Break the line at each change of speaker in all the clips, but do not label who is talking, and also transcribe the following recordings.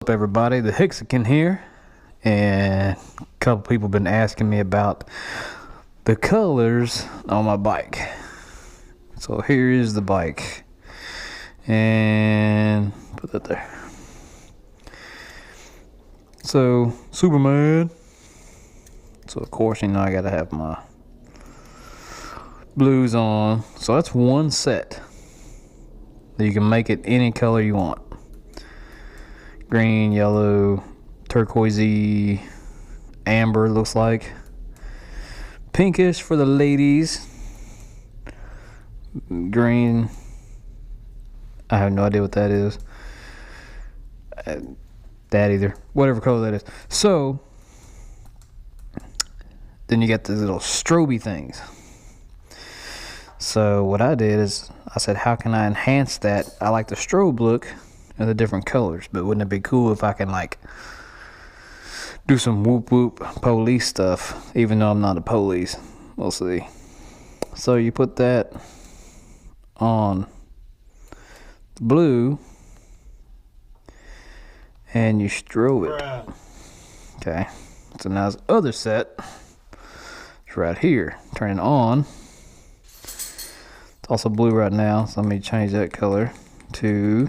Up everybody, the Hexagon here, and a couple people been asking me about the colors on my bike. So here is the bike, and put that there. So Superman. So of course, you know, I gotta have my blues on. So that's one set. You can make it any color you want. Green, yellow, turquoisey, amber looks like. Pinkish for the ladies. Green. I have no idea what that is. That either. Whatever color that is. So, then you got these little stroby things. So what I did is I said, how can I enhance that? I like the strobe look and the different colors, but wouldn't it be cool if I can like do some whoop whoop police stuff, even though I'm not a police? We'll see. So you put that on the blue and you strobe it. Okay. So now this other set is right here. Turn it on. It's also blue right now, so let me change that color to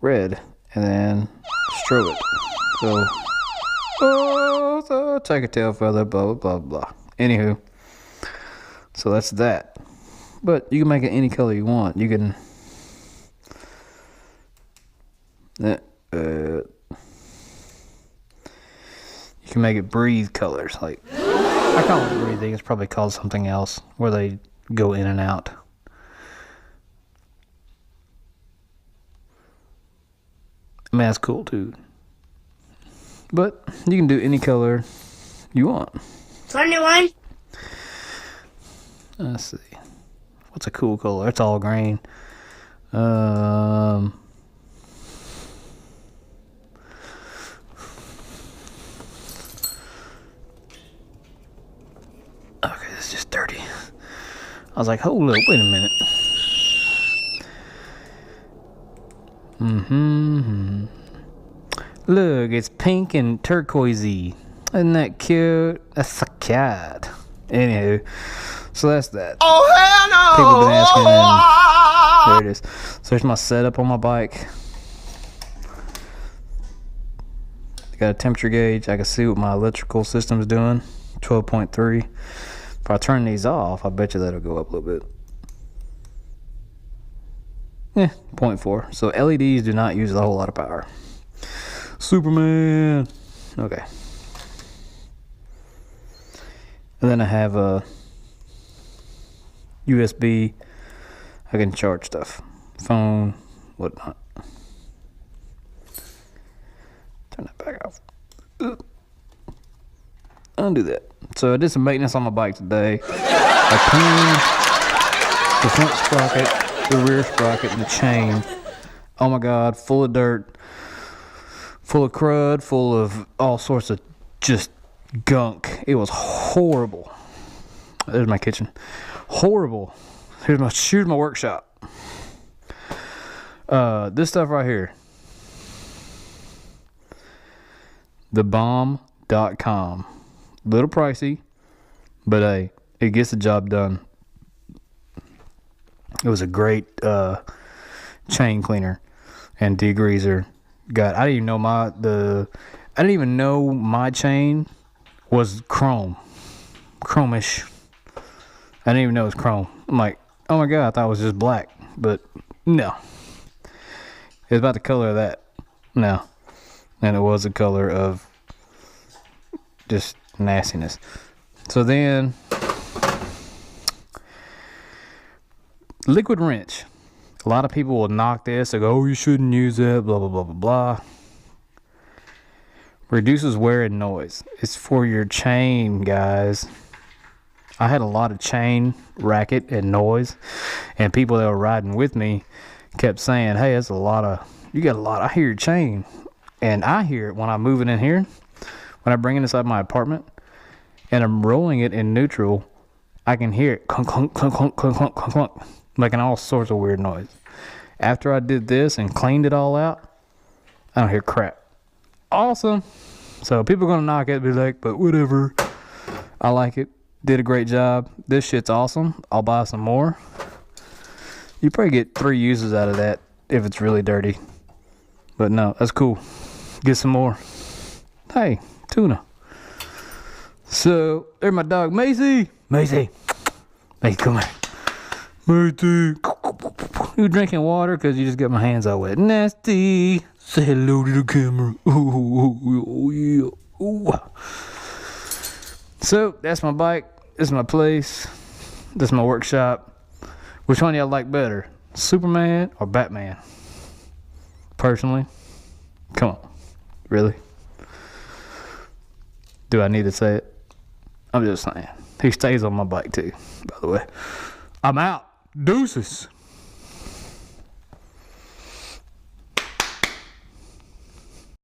red and then strobe it. So take a tail feather, blah blah blah blah. Anywho, so that's that. But you can make it any color you want. You can make it breathe colors. Like, I call it breathing. It's probably called something else where they go in and out. I mean, that's cool too. But you can do any color you want.
21.
Let's see. What's a cool color? It's all green. Okay, this is just dirty. I was like, hold up, wait a minute. Look, it's pink and turquoisey. Isn't that cute? That's a cat. Anywho, so that's that.
Oh, hell no!
People have been asking, and there it is. So there's my setup on my bike. Got a temperature gauge. I can see what my electrical system's doing. 12.3. If I turn these off, I bet you that'll go up a little bit. 0.4. So LEDs do not use a whole lot of power. Superman. Okay. And then I have a USB. I can charge stuff. Phone, whatnot. Turn that back off. Undo that. So I did some maintenance on my bike today. I cleaned the front sprocket, the rear sprocket, and the chain. Oh my God, full of dirt, full of crud, full of all sorts of just gunk. It was horrible. There's my kitchen. Horrible. Here's my workshop. This stuff right here. Thebomb.com. Little pricey, but hey, it gets the job done. It was a great chain cleaner and degreaser. God, I didn't even know my chain was chromish. I didn't even know it was chrome. I'm like, oh my God, I thought it was just black, but no, it was about the color of that. No, and it was the color of just nastiness. So then, liquid wrench. A lot of people will knock this. They go, oh, you shouldn't use that, blah, blah, blah, blah, blah. Reduces wear and noise. It's for your chain, guys. I had a lot of chain racket and noise, and people that were riding with me kept saying, hey, that's a lot of, you got a lot, I hear your chain. And I hear it when I'm moving in here. When I bring it inside my apartment and I'm rolling it in neutral, I can hear it clunk, clunk, clunk, clunk, clunk, clunk, clunk, making all sorts of weird noise. After I did this and cleaned it all out, I don't hear crap. Awesome. So people are going to knock it and be like, but whatever. I like it. Did a great job. This shit's awesome. I'll buy some more. You probably get 3 uses out of that if it's really dirty. But no, that's cool. Get some more. Hey, tuna. So, there's my dog, Macy. Macy. Hey, come here. Macy. You drinking water because you just got my hands all wet. Nasty. Say hello to the camera. Oh, yeah. Ooh. So, that's my bike. This is my place. This is my workshop. Which one y'all like better? Superman or Batman? Personally. Come on. Really? Do I need to say it? I'm just saying. He stays on my bike too, by the way. I'm out. Deuces.